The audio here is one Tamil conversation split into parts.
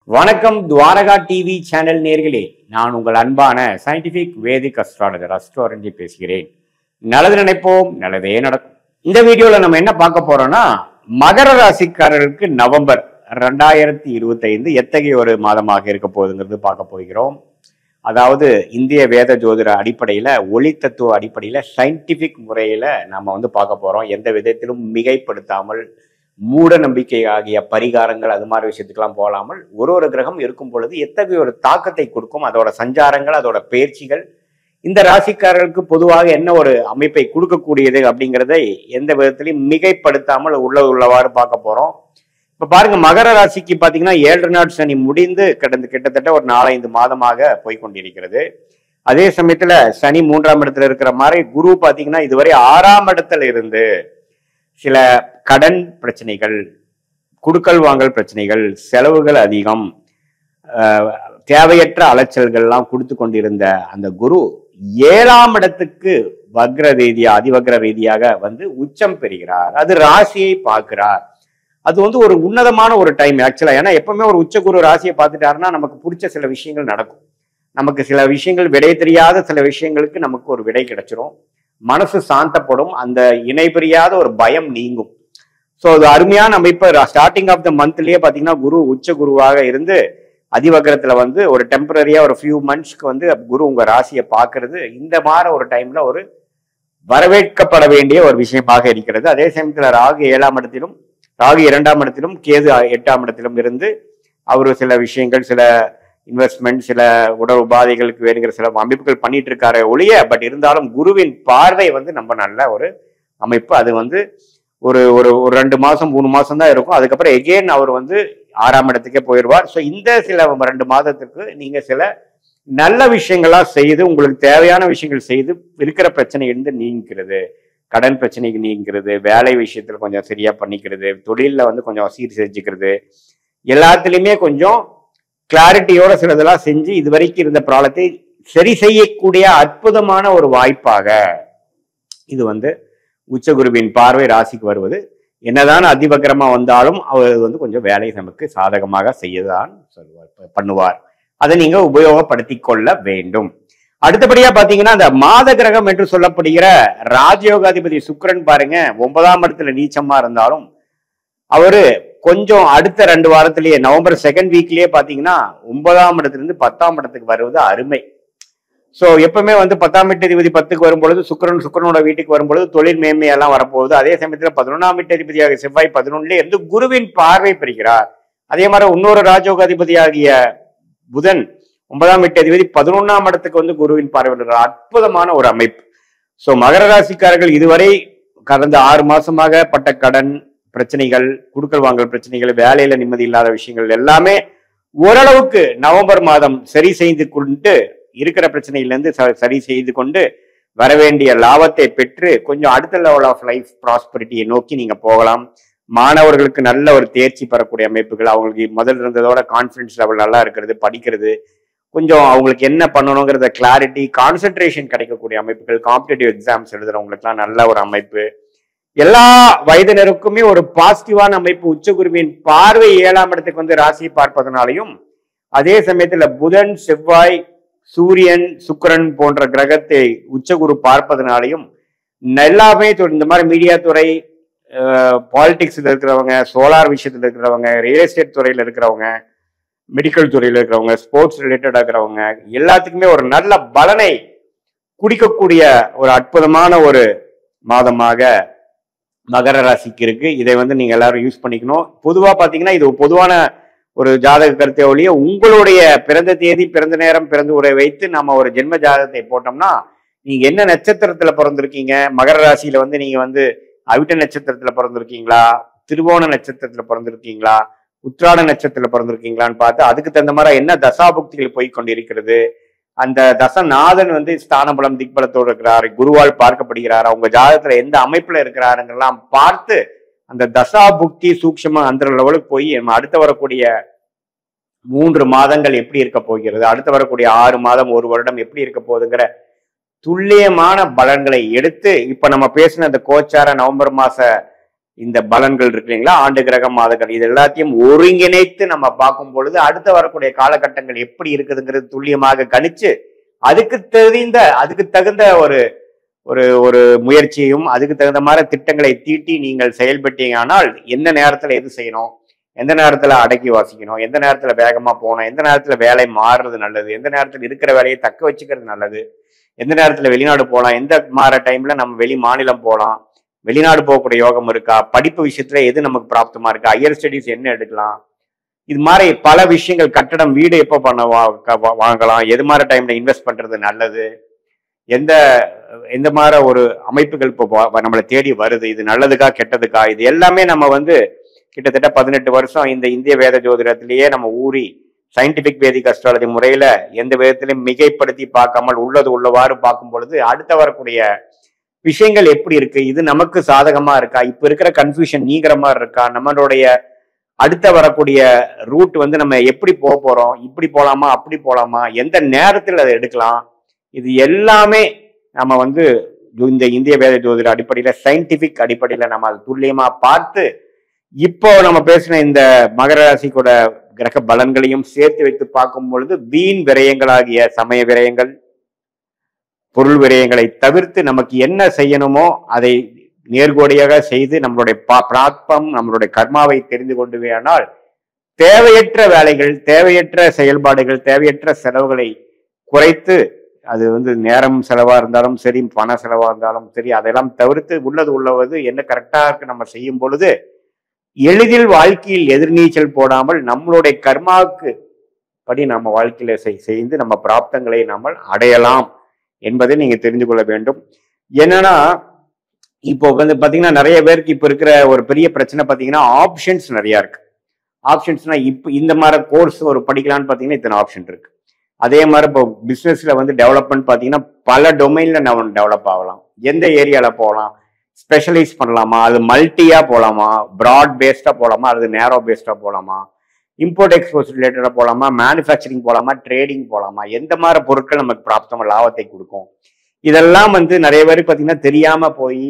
வணக்கம் துவாரகா டிவி சேனல் நேர்களே, நான் உங்கள் அன்பான சயின்டிபிக் வேதிக் அஸ்ட்ராலஜர் அஸ்ட்ரோரஞ்சி பேசுகிறேன். நல்லது நினைப்போம், நல்லதே நடக்கும். இந்த வீடியோல நம்ம என்ன பார்க்க போறோம்னா, மகர ராசிக்காரர்களுக்கு நவம்பர் 2025 எத்தகைய ஒரு மாதமாக இருக்க போகுதுங்கிறது பார்க்க போகிறோம். அதாவது இந்திய வேத ஜோதிட அடிப்படையில, ஒளி தத்துவ அடிப்படையில, சயின்டிபிக் முறையில நம்ம பார்க்க போறோம். எந்த விதத்திலும் மிகைப்படுத்தாமல், மூட நம்பிக்கை ஆகிய பரிகாரங்கள் அது மாதிரி விஷயத்துக்கெல்லாம் போகாமல், ஒரு கிரகம் இருக்கும் பொழுது எத்தகைய ஒரு தாக்கத்தை கொடுக்கும், அதோட சஞ்சாரங்கள், அதோட பயிற்சிகள் இந்த ராசிக்காரர்களுக்கு பொதுவாக என்ன ஒரு அமைப்பை கொடுக்கக்கூடியது அப்படிங்கிறதை எந்த விதத்திலையும் மிகைப்படுத்தாமல் உள்ளவாறு பார்க்க போறோம். இப்ப பாருங்க, மகர ராசிக்கு பாத்தீங்கன்னா 7 நாள் சனி முடிந்து கிட்டத்தட்ட ஒரு 4-5 மாதமாக போய்கொண்டிருக்கிறது. அதே சமயத்துல சனி 3ஆம் இடத்துல இருக்கிற மாதிரி, குரு பாத்தீங்கன்னா இதுவரை 6ஆம் இடத்துல இருந்து சில கடன் பிரச்சனைகள், குடுக்கல் வாங்கல் பிரச்சனைகள், செலவுகள் அதிகம், தேவையற்ற அலைச்சல்கள்லாம் கொடுத்து கொண்டிருந்த அந்த குரு 7ஆம் இடத்துக்கு வக்ர ரீதியா, அதிவக்ர ரீதியாக உச்சம் பெறுகிறார். அது ராசியை பார்க்கிறார். அது ஒரு உன்னதமான ஒரு டைம் ஆக்சுவலா. ஏன்னா எப்பவுமே ஒரு உச்ச குரு ராசியை பார்த்துட்டாருன்னா நமக்கு பிடிச்ச சில விஷயங்கள் நடக்கும். நமக்கு சில விஷயங்கள் விடை தெரியாத சில விஷயங்களுக்கு நமக்கு ஒரு விடை கிடைச்சிரும். மனசு சாந்தப்படும். அந்த இணை பிரியாத ஒரு பயம் நீங்கும். ஸோ அது அருமையான அமைப்பு. ஸ்டார்டிங் ஆஃப் த மந்த்லயே பாத்தீங்கன்னா குரு உச்ச குருவாக இருந்து அதிவக்ரத்துல ஒரு டெம்பரரியா ஒரு ஃபியூ மந்த்ஸ்க்கு குரு உங்க ராசியை பார்க்கறது இந்த மாதிரி ஒரு டைம்ல ஒரு வரவேற்கப்பட வேண்டிய ஒரு விஷயமாக இருக்கிறது. அதே சமயத்துல ராகு 7ஆம் இடத்திலும், ராகு 2ஆம் இடத்திலும், கேது 8ஆம் இடத்திலும் இருந்து அவரு சில விஷயங்கள், சில இன்வெஸ்ட்மெண்ட், சில உடல் உபாதைகளுக்கு வேணுங்கிற சில அமைப்புகள் பண்ணிட்டு இருக்காரு ஒழிய, பட் இருந்தாலும் குருவின் பார்வை நம்ம நல்ல ஒரு அமைப்பு. அது ஒரு ஒரு 2 மாசம் 3 மாசம் தான் இருக்கும். அதுக்கப்புறம் எகெயின் அவர் 6ஆம் இடத்துக்கே போயிடுவார். ஸோ இந்த சில 2 மாதத்துக்கு நீங்க சில நல்ல விஷயங்களா செய்து, உங்களுக்கு தேவையான விஷயங்கள் செய்து இருக்கிற பிரச்சனையிலிருந்து நீங்கிறது, கடன் பிரச்சனைக்கு நீங்கிறது, வேலை விஷயத்துல கொஞ்சம் சரியா பண்ணிக்கிறது, தொழில கொஞ்சம் சீர் செஞ்சுக்கிறது, எல்லாத்துலயுமே கொஞ்சம் கிளாரிட்டியோட சிலதெல்லாம் செஞ்சு இதுவரைக்கும் இருந்த ப்ராப்ளத்தை சரி செய்யக்கூடிய அற்புதமான ஒரு வாய்ப்பாக இது உச்சகுருவின் பார்வை ராசிக்கு வருவது. என்னதான் அதிவக்ரமா வந்தாலும் அவர் கொஞ்சம் வேலையை நமக்கு சாதகமாக செய்யதான் பண்ணுவார். அதை நீங்க உபயோகப்படுத்தி கொள்ள வேண்டும். அடுத்தபடியா பாத்தீங்கன்னா, அந்த மாத கிரகம் என்று சொல்லப்படுகிற ராஜயோகாதிபதி சுக்கிரன் பாருங்க, 9ஆம் இடத்துல நீச்சமா இருந்தாலும் அவரு கொஞ்சம் அடுத்த 2 வாரத்திலேயே, நவம்பர் 2nd வீக்லயே பாத்தீங்கன்னா 9ஆம் இடத்துல இருந்து 10ஆம் இடத்துக்கு வருவது அருமை. சோ எப்பவுமே 10ஆம் வீட்டதிபதி 10க்கு வரும்பொழுது, சுக்கிரனோட வீட்டுக்கு வரும்பொழுது தொழில் மேன்மையெல்லாம் வரப்போகுது. அதே சமயத்துல 11ஆம் வீட்டதிபதியாக செவ்வாய் 11லே இருந்து குருவின் பார்வை பெறுகிறார். அதே மாதிரி இன்னொரு ராஜயோகாதிபதியாகிய புதன் 9ஆம் வீட்டதிபதி 11ஆம் இடத்துக்கு குருவின் பார்வை பெறுகிறார். அற்புதமான ஒரு அமைப்பு. சோ மகர ராசிக்காரர்கள் இதுவரை கடந்த 6 மாசமாக பட்ட கடன் பிரச்சனைகள், குடுக்கல் வாங்கல் பிரச்சனைகள், வேலையில நிம்மதி இல்லாத விஷயங்கள் எல்லாமே ஓரளவுக்கு நவம்பர் மாதம் சரி செய்து கொண்டு, இருக்கிற பிரச்சனையிலிருந்து சரி செய்து கொண்டு வரவேண்டிய லாபத்தை பெற்று கொஞ்சம் அடுத்த லெவல் ஆஃப் லைஃப் ப்ராஸ்பரிட்டியை நோக்கி நீங்க போகலாம். மாணவர்களுக்கு நல்ல ஒரு தேர்ச்சி பெறக்கூடிய அமைப்புகள், அவங்களுக்கு முதல்ல இருந்ததோட கான்ஃபிடன்ஸ் லெவல் நல்லா இருக்கிறது, படிக்கிறது, கொஞ்சம் அவங்களுக்கு என்ன பண்ணணுங்கிறத கிளாரிட்டி, கான்சென்ட்ரேஷன் கிடைக்கக்கூடிய அமைப்புகள், காம்படிட்டிவ் எக்ஸாம்ஸ் எழுதுறவங்களுக்குலாம் நல்ல ஒரு அமைப்பு. எல்லா வயதினருக்குமே ஒரு பாசிட்டிவான அமைப்பு. உச்சகுருவின் பார்வை 7ஆம் இடத்துக்கு ராசியை பார்ப்பதனாலையும், அதே சமயத்துல புதன், செவ்வாய், சூரியன், சுக்கிரன் போன்ற கிரகத்தை உச்சகுரு பார்ப்பதனாலையும் எல்லாமே இந்த மாதிரி மீடியா துறை, பாலிடிக்ஸ்ல இருக்கிறவங்க, சோலார் விஷயத்துல இருக்கிறவங்க, ரியல் எஸ்டேட் துறையில இருக்கிறவங்க, மெடிக்கல் துறையில இருக்கிறவங்க, ஸ்போர்ட்ஸ் ரிலேட்டடா இருக்கிறவங்க எல்லாத்துக்குமே ஒரு நல்ல பலனை குடிக்கக்கூடிய ஒரு அற்புதமான ஒரு மாதமாக மகர ராசிக்கு இருக்கு. இதை நீங்க எல்லாரும் யூஸ் பண்ணிக்கணும். பொதுவா பாத்தீங்கன்னா இது பொதுவான ஒரு ஜாதக கருத்தை ஒழிய, உங்களுடைய பிறந்த தேதி, பிறந்த நேரம், பிறந்த உரை வைத்து நம்ம ஒரு ஜென்ம ஜாதகத்தை போட்டோம்னா, நீங்க என்ன நட்சத்திரத்துல பிறந்திருக்கீங்க, மகர ராசியில நீங்க அவிட்ட நட்சத்திரத்துல பிறந்திருக்கீங்களா, திருவோண நட்சத்திரத்துல பிறந்திருக்கீங்களா, உத்திராட நட்சத்திரத்துல பிறந்திருக்கீங்களான்னு பார்த்து அதுக்கு தகுந்த மாதிரி என்ன தசாபுக்திகள் போய் கொண்டிருக்கிறது, அந்த தசநாதன் ஸ்தானபலம் திக்பலத்தோடு இருக்கிறார், குருவால் பார்க்கப்படுகிறார், அவங்க ஜாதகத்துல எந்த அமைப்புல இருக்கிறாருங்கெல்லாம் பார்த்து அந்த தசா புக்தி சூக்ஷமா அந்த லெவலுக்கு போய் நம்ம அடுத்து வரக்கூடிய 3 மாதங்கள் எப்படி இருக்க போகிறது, அடுத்து வரக்கூடிய 6 மாதம், 1 வருடம் எப்படி இருக்க போகுதுங்கிற துல்லியமான பலன்களை எடுத்து, இப்ப நம்ம பேசின அந்த கோச்சார நவம்பர் மாச இந்த பலன்கள் இருக்கு இல்லைங்களா, ஆண்டு கிரகம் மாத கிரகம் இது எல்லாத்தையும் ஒருங்கிணைத்து நம்ம பார்க்கும் பொழுது அடுத்து வரக்கூடிய காலகட்டங்கள் எப்படி இருக்குதுங்கிறது துல்லியமாக கணிச்சு அதுக்கு தகுந்த ஒரு ஒரு ஒரு முயற்சியையும் அதுக்கு தகுந்த மாதிரி திட்டங்களை தீட்டி நீங்கள் செயல்பட்டீங்கன்னா எந்த நேரத்துல எது செய்யணும், எந்த நேரத்துல அடக்கி வாசிக்கணும், எந்த நேரத்துல வேகமா போகணும், எந்த நேரத்துல வேலை மாறுறது நல்லது, எந்த நேரத்துல இருக்கிற வேலையை தக்க வச்சுக்கிறது நல்லது, எந்த நேரத்துல வெளிநாடு போகலாம், எந்த மாற டைம்ல நம்ம வெளி மாநிலம் போகலாம், வெளிநாடு போகக்கூடிய யோகம் இருக்கா, படிப்பு விஷயத்துல எது நமக்கு பிராப்தமா இருக்கா, ஹையர் ஸ்டடீஸ் என்ன எடுக்கலாம், இது மாதிரி பல விஷயங்கள், கட்டடம் வீடு எப்போ வாங்கலாம், எது மாதிரி டைம்ல இன்வெஸ்ட் பண்றது நல்லது, எந்த மாதிரி ஒரு அமைப்புகள் இப்போ நம்மளை தேடி வருது, இது நல்லதுக்கா கெட்டதுக்கா, இது எல்லாமே நம்ம வந்து கிட்டத்தட்ட 18 வருஷம் இந்த இந்திய வேத ஜோதிடத்திலேயே நம்ம ஊறி சயின்டிபிக் வேதிக் அஸ்ட்ராலஜி முறையில எந்த விதத்திலையும் மிகைப்படுத்தி பார்க்காமல் உள்ளது உள்ளவாறு பார்க்கும் பொழுது அடுத்த வரக்கூடிய விஷயங்கள் எப்படி இருக்கு, இது நமக்கு சாதகமா இருக்கா, இப்ப இருக்கிற கன்ஃபியூஷன் நீங்கிற மாதிரி இருக்கா, நம்மளுடைய அடுத்த வரக்கூடிய ரூட் வந்து நம்ம எப்படி போறோம், இப்படி போலாமா அப்படி போலாமா, எந்த நேரத்தில் அதை எடுக்கலாம், இது எல்லாமே நம்ம வந்து இந்த இந்திய வேத ஜோதிட அடிப்படையில சயின்டிபிக் அடிப்படையில நம்ம அதை துல்லியமா பார்த்து இப்போ நம்ம பேசின இந்த மகர ராசிக்கூட கிரக பலன்களையும் சேர்த்து வைத்து பார்க்கும் பொழுது வீண் விரயங்களாகிய சமய விரயங்கள், பொருள் விரயங்களை தவிர்த்து நமக்கு என்ன செய்யணுமோ அதை நேர்கோடியாக செய்து நம்மளுடைய பிராப்தம் நம்மளுடைய கர்மாவை தெரிந்து கொண்டுவேயானால் தேவையற்ற வேலைகள், தேவையற்ற செயல்பாடுகள், தேவையற்ற செலவுகளை குறைத்து, அது வந்து நேரம் செலவா இருந்தாலும் சரி, பண செலவா இருந்தாலும் சரி, அதெல்லாம் தவிர்த்து உள்ளது என்ன கரெக்டா இருக்கு நம்ம செய்யும் பொழுது எளிதில் வாழ்க்கையில் எதிர்நீச்சல் போடாமல் நம்மளுடைய கர்மாவுக்கு படி நம்ம வாழ்க்கையில செய்து நம்ம பிராப்தங்களை நம்ம அடையலாம் என்பதை நீங்க தெரிந்து கொள்ள வேண்டும். என்னன்னா இப்போ வந்து பாத்தீங்கன்னா நிறைய பேருக்கு இப்ப இருக்கிற ஒரு பெரிய பிரச்சனை பாத்தீங்கன்னா ஆப்ஷன்ஸ் நிறைய இருக்கு. ஆப்ஷன்ஸ்னா இப்ப இந்த மாதிரி கோர்ஸ் ஒரு படிக்கலான்னு பாத்தீங்கன்னா இத்தனை ஆப்ஷன் இருக்கு. அதே மாதிரி இப்போ பிசினஸ்ல வந்து டெவலப்மெண்ட் பாத்தீங்கன்னா பல டொமைன்ல நம்ம டெவலப் ஆகலாம். எந்த ஏரியால போகலாம், ஸ்பெஷலைஸ் பண்ணலாமா, அது மல்டியா போகலாமா, ப்ராட் பேஸ்டா போகலாமா, அது நேரோ பேஸ்டா போகலாமா, இம்போர்ட் எக்ஸ்போர்ட் ரிலேட்டடா போகலாமா, மேனுஃபேக்சரிங் போகலாமா, ட்ரேடிங் போகலாமா, எந்த மாதிரி பொருட்கள் நமக்கு பிராப்தம் லாபத்தை கொடுக்கும், இதெல்லாம் வந்து நிறைய பேருக்கு பார்த்தீங்கன்னா தெரியாம போய்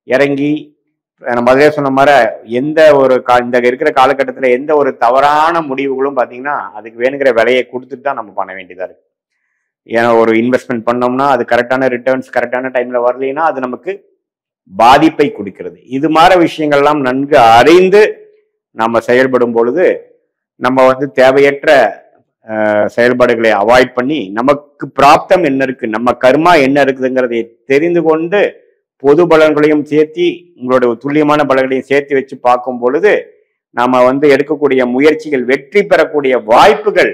இறங்கி நம்ம அதே சொன்ன மாதிரி எந்த ஒரு இந்த இருக்கிற காலகட்டத்தில் எந்த ஒரு தவறான முடிவுகளும் பார்த்தீங்கன்னா அதுக்கு வேணுங்கிற விலையை கொடுத்துட்டு தான் நம்ம பண்ண வேண்டியதா இருக்கு. ஏன்னா ஒரு இன்வெஸ்ட்மெண்ட் பண்ணோம்னா அது கரெக்டான ரிட்டர்ன்ஸ் கரெக்டான டைம்ல வரலைன்னா அது நமக்கு பாதிப்பை கொடுக்கிறது. இது மாதிரி விஷயங்கள்லாம் நன்கு அறிந்து நம்ம செயல்படும் பொழுது நம்ம வந்து தேவையற்ற செயல்பாடுகளை அவாய்ட் பண்ணி நமக்கு பிராப்தம் என்ன இருக்கு, நம்ம கர்மா என்ன இருக்குதுங்கிறதை தெரிந்து கொண்டு பொது பலன்களையும் சேர்த்தி உங்களுடைய துல்லியமான பலன்களையும் சேர்த்து வச்சு பார்க்கும் பொழுது நம்ம வந்து எடுக்கக்கூடிய முயற்சிகள் வெற்றி பெறக்கூடிய வாய்ப்புகள்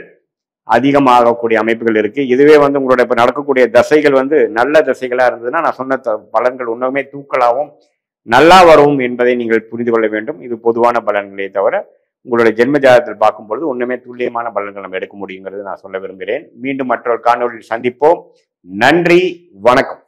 அதிகமாகக்கூடிய அமைப்புகள் இருக்கு. இதுவே வந்து உங்களுடைய இப்ப நடக்கக்கூடிய தசைகள் வந்து நல்ல தசைகளா இருந்ததுன்னா நான் சொன்ன பலன்கள் உண்மையுமே தூக்கலாகவும் நல்லா வரவும் என்பதை நீங்கள் புரிந்து கொள்ள வேண்டும். இது பொதுவான பலன்களே தவிர உங்களுடைய ஜென்ம ஜாதகத்தில் பார்க்கும் பொழுது உண்மையுமே துல்லியமான பலன்கள் நம்ம எடுக்க முடியுங்கிறது நான் சொல்ல விரும்புகிறேன். மீண்டும் மற்றொரு காணொலியில் சந்திப்போம். நன்றி, வணக்கம்.